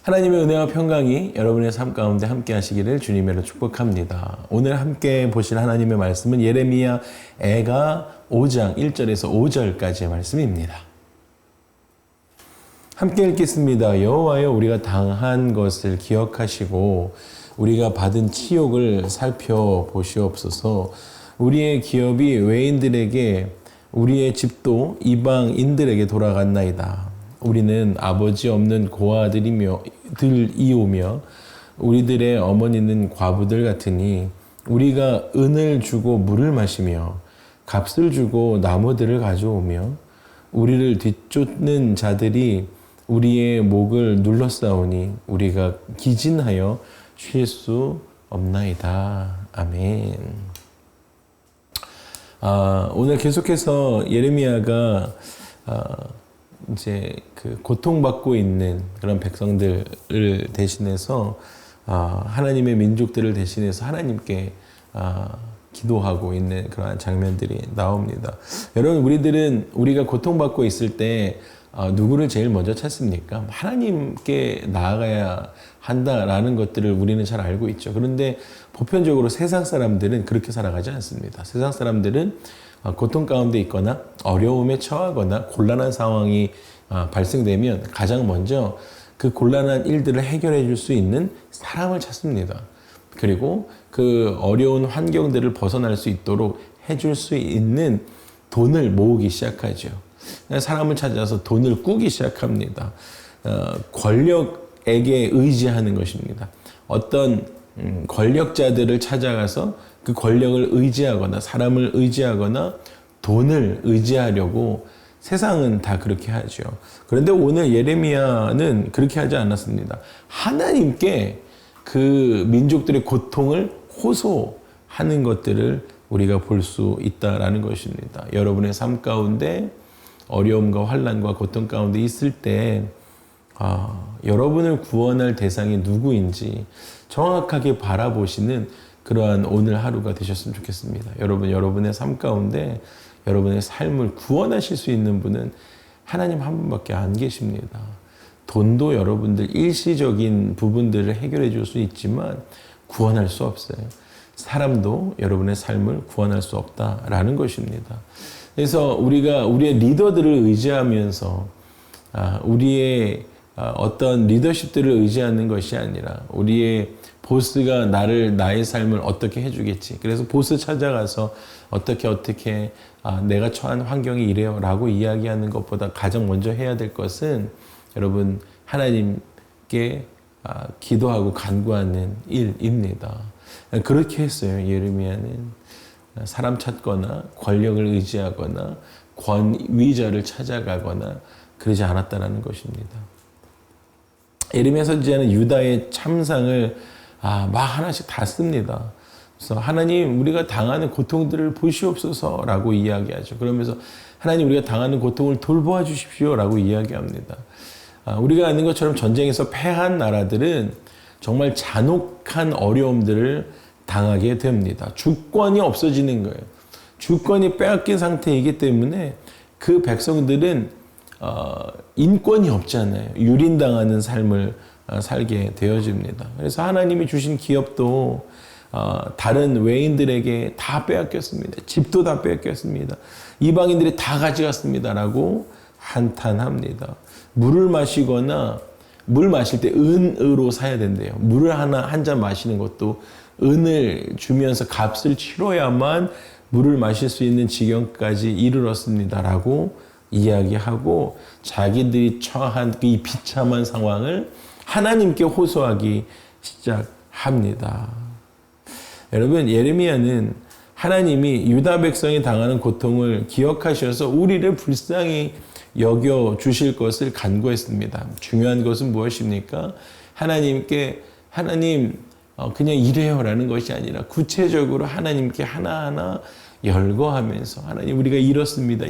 하나님의 은혜와 평강이 여러분의 삶 가운데 함께 하시기를 주님으로 축복합니다. 오늘 함께 보실 하나님의 말씀은 예레미야 애가 5장 1절에서 5절까지의 말씀입니다. 함께 읽겠습니다. 여호와여, 우리가 당한 것을 기억하시고 우리가 받은 치욕을 살펴보시옵소서. 우리의 기업이 외인들에게, 우리의 집도 이방인들에게 돌아갔나이다. 우리는 아버지 없는 고아들이오며 우리들의 어머니는 과부들 같으니 우리가 은을 주고 물을 마시며 값을 주고 나무들을 가져오며 우리를 뒤쫓는 자들이 우리의 목을 눌러싸우니 우리가 기진하여 쉴 수 없나이다. 아멘. 오늘 계속해서 예레미야가 이제 그 고통받고 있는 그런 백성들을 대신해서 하나님의 민족들을 대신해서 하나님께 기도하고 있는 그러한 장면들이 나옵니다. 여러분, 우리가 고통받고 있을 때 누구를 제일 먼저 찾습니까? 하나님께 나아가야 한다라는 것들을 우리는 잘 알고 있죠. 그런데 보편적으로 세상 사람들은 그렇게 살아가지 않습니다. 세상 사람들은 고통 가운데 있거나 어려움에 처하거나 곤란한 상황이 발생되면 가장 먼저 그 곤란한 일들을 해결해 줄 수 있는 사람을 찾습니다. 그리고 그 어려운 환경들을 벗어날 수 있도록 해줄 수 있는 돈을 모으기 시작하죠. 사람을 찾아서 돈을 꾸기 시작합니다. 권력에게 의지하는 것입니다. 어떤 권력자들을 찾아가서 그 권력을 의지하거나 사람을 의지하거나 돈을 의지하려고 세상은 다 그렇게 하죠. 그런데 오늘 예레미야는 그렇게 하지 않았습니다. 하나님께 그 민족들의 고통을 호소하는 것들을 우리가 볼 수 있다라는 것입니다. 여러분의 삶 가운데 어려움과 환난과 고통 가운데 있을 때 여러분을 구원할 대상이 누구인지 정확하게 바라보시는 그러한 오늘 하루가 되셨으면 좋겠습니다. 여러분의 삶 가운데 여러분의 삶을 구원하실 수 있는 분은 하나님 한 분밖에 안 계십니다. 돈도 여러분들 일시적인 부분들을 해결해 줄 수 있지만 구원할 수 없어요. 사람도 여러분의 삶을 구원할 수 없다라는 것입니다. 그래서 우리가 우리의 리더들을 의지하면서 우리의 어떤 리더십들을 의지하는 것이 아니라 우리의 보스가 나의 삶을 어떻게 해주겠지. 그래서 보스 찾아가서 어떻게 내가 처한 환경이 이래요 라고 이야기하는 것보다 가장 먼저 해야 될 것은 여러분 하나님께 기도하고 간구하는 일입니다. 그렇게 했어요. 예레미야는 사람 찾거나 권력을 의지하거나 권위자를 찾아가거나 그러지 않았다는 것입니다. 예레미야 선지자는 유다의 참상을 막 하나씩 다 씁니다. 그래서 하나님, 우리가 당하는 고통들을 보시옵소서라고 이야기하죠. 그러면서 하나님, 우리가 당하는 고통을 돌보아 주십시오라고 이야기합니다. 우리가 아는 것처럼 전쟁에서 패한 나라들은 정말 잔혹한 어려움들을 당하게 됩니다. 주권이 없어지는 거예요. 주권이 빼앗긴 상태이기 때문에 그 백성들은 인권이 없잖아요. 유린당하는 삶을 살게 되어집니다. 그래서 하나님이 주신 기업도 다른 외인들에게 다 빼앗겼습니다. 집도 다 빼앗겼습니다. 이방인들이 다 가져갔습니다라고 한탄합니다. 물을 마시거나 물 마실 때 은으로 사야 된대요. 물을 한 잔 마시는 것도 은을 주면서 값을 치러야만 물을 마실 수 있는 지경까지 이르렀습니다라고 이야기하고 자기들이 처한 이 비참한 상황을 하나님께 호소하기 시작합니다. 여러분, 예레미야는 하나님이 유다 백성이 당하는 고통을 기억하셔서 우리를 불쌍히 여겨 주실 것을 간구했습니다. 중요한 것은 무엇입니까? 하나님께 그냥 이래요라는 것이 아니라 구체적으로 하나님께 하나하나 열거하면서 하나님, 우리가 이렇습니다.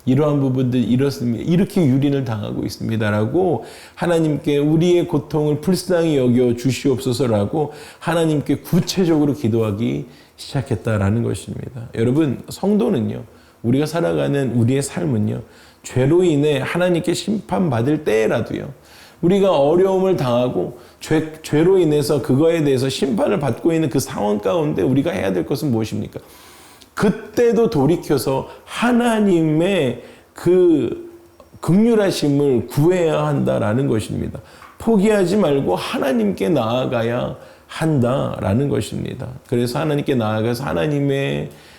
이러한 부분들 이렇습니다. 이렇게 유린을 당하고 있습니다라고 하나님께 우리의 고통을 불쌍히 여겨 주시옵소서라고 하나님께 구체적으로 기도하기 시작했다라는 것입니다. 여러분, 성도는요, 우리가 살아가는 우리의 삶은요, 죄로 인해 하나님께 심판받을 때라도요, 우리가 어려움을 당하고 죄로 인해서 그거에 대해서 심판을 받고 있는 그 상황 가운데 우리가 해야 될 것은 무엇입니까? 그때도 돌이켜서 하나님의 그 긍휼하심을 구해야 한다라는 것입니다. 포기하지 말고 하나님께 나아가야 한다라는 것입니다. 그래서 하나님께 나아가서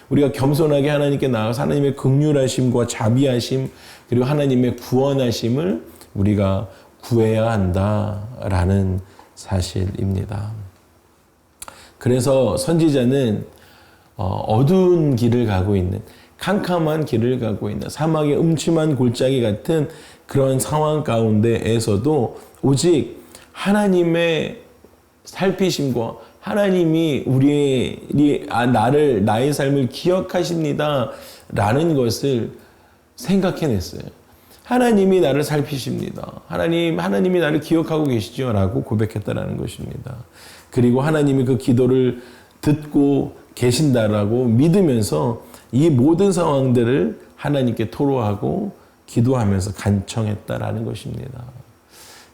우리가 겸손하게 하나님께 나아가서 하나님의 긍휼하심과 자비하심 그리고 하나님의 구원하심을 우리가 구해야 한다라는 사실입니다. 그래서 선지자는 어두운 길을 가고 있는 캄캄한 길을 가고 있는 사막의 음침한 골짜기 같은 그런 상황 가운데에서도 오직 하나님의 살피심과 하나님이 나의 삶을 기억하십니다 라는 것을 생각해냈어요. 하나님이 나를 살피십니다. 하나님이 나를 기억하고 계시죠 라고 고백했다라는 것입니다. 그리고 하나님이 그 기도를 듣고 계신다라고 믿으면서 이 모든 상황들을 하나님께 토로하고 기도하면서 간청했다라는 것입니다.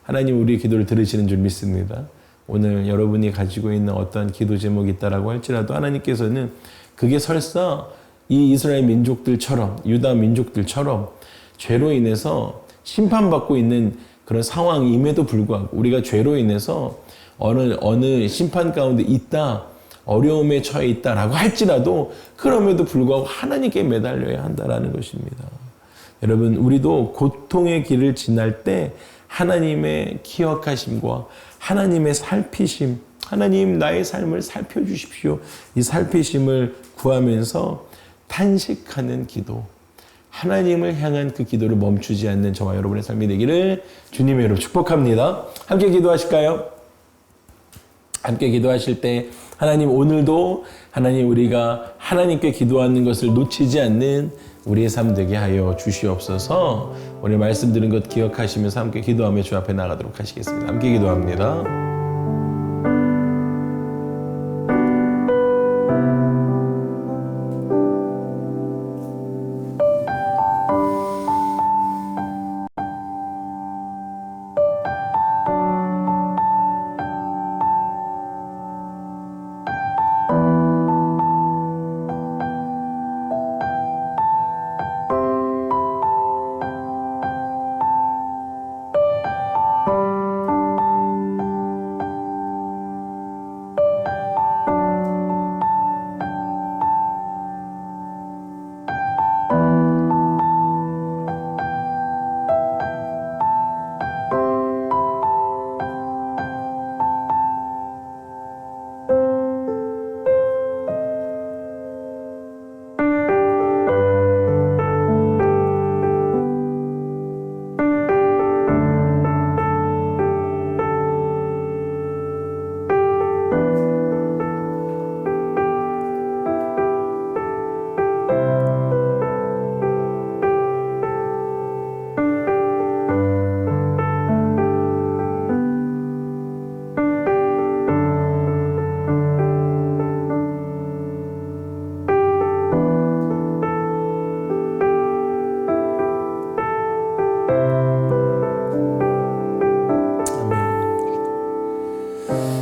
하나님 우리의 기도를 들으시는 줄 믿습니다. 오늘 여러분이 가지고 있는 어떤 기도 제목이 있다라고 할지라도 하나님께서는 그게 설사 이 이스라엘 민족들처럼 유다 민족들처럼 죄로 인해서 심판받고 있는 그런 상황임에도 불구하고 우리가 죄로 인해서 어느 심판 가운데 있다 어려움에 처해 있다라고 할지라도 그럼에도 불구하고 하나님께 매달려야 한다라는 것입니다. 여러분 우리도 고통의 길을 지날 때 하나님의 기억하심과 하나님의 살피심, 하나님 나의 삶을 살펴주십시오. 이 살피심을 구하면서 탄식하는 기도, 하나님을 향한 그 기도를 멈추지 않는 저와 여러분의 삶이 되기를 주님의 이름으로 축복합니다. 함께 기도하실까요? 함께 기도하실 때 하나님 오늘도 하나님 우리가 하나님께 기도하는 것을 놓치지 않는 우리의 삶 되게 하여 주시옵소서. 오늘 말씀 들은 것 기억하시면서 함께 기도하며 주 앞에 나가도록 하시겠습니다. 함께 기도합니다.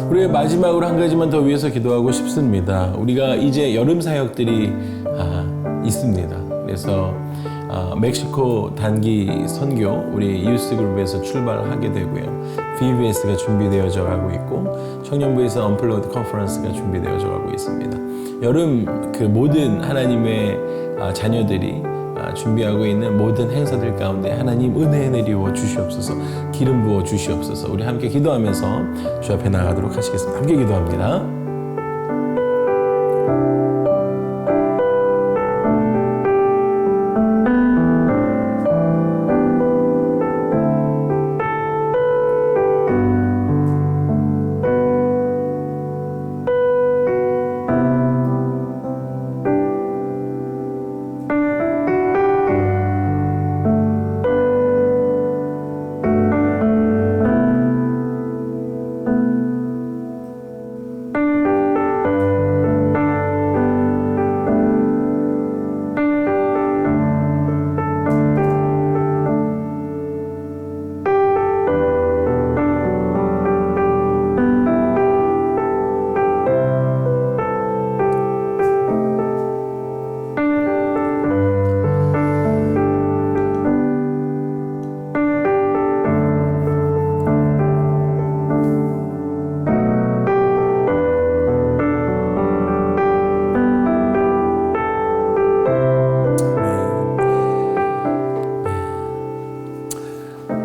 우리의 마지막으로 한 가지만 더 위해서 기도하고 싶습니다. 우리가 이제 여름 사역들이 있습니다. 그래서 멕시코 단기 선교 우리 이웃스 그룹에서 출발하게 되고요. VBS가 준비되어져 가고 있고 청년부에서 언플러그드 컨퍼런스가 준비되어져 가고 있습니다. 여름 그 모든 하나님의 자녀들이 준비하고 있는 모든 행사들 가운데 하나님 은혜 내리워 주시옵소서, 기름 부어 주시옵소서. 우리 함께 기도하면서 주 앞에 나가도록 하시겠습니다. 함께 기도합니다.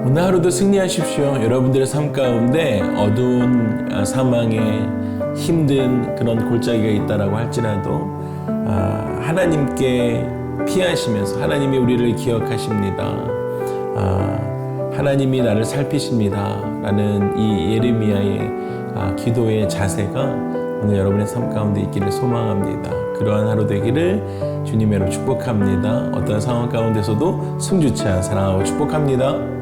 오늘 하루도 승리하십시오. 여러분들의 삶 가운데 어두운 사망에 힘든 그런 골짜기가 있다라고 할지라도 하나님께 피하시면서 하나님이 우리를 기억하십니다. 하나님이 나를 살피십니다. 라는 이 예레미야의 기도의 자세가 오늘 여러분의 삶 가운데 있기를 소망합니다. 그러한 하루 되기를 주님의 이름으로 축복합니다. 어떤 상황 가운데서도 숨주차 사랑하고 축복합니다.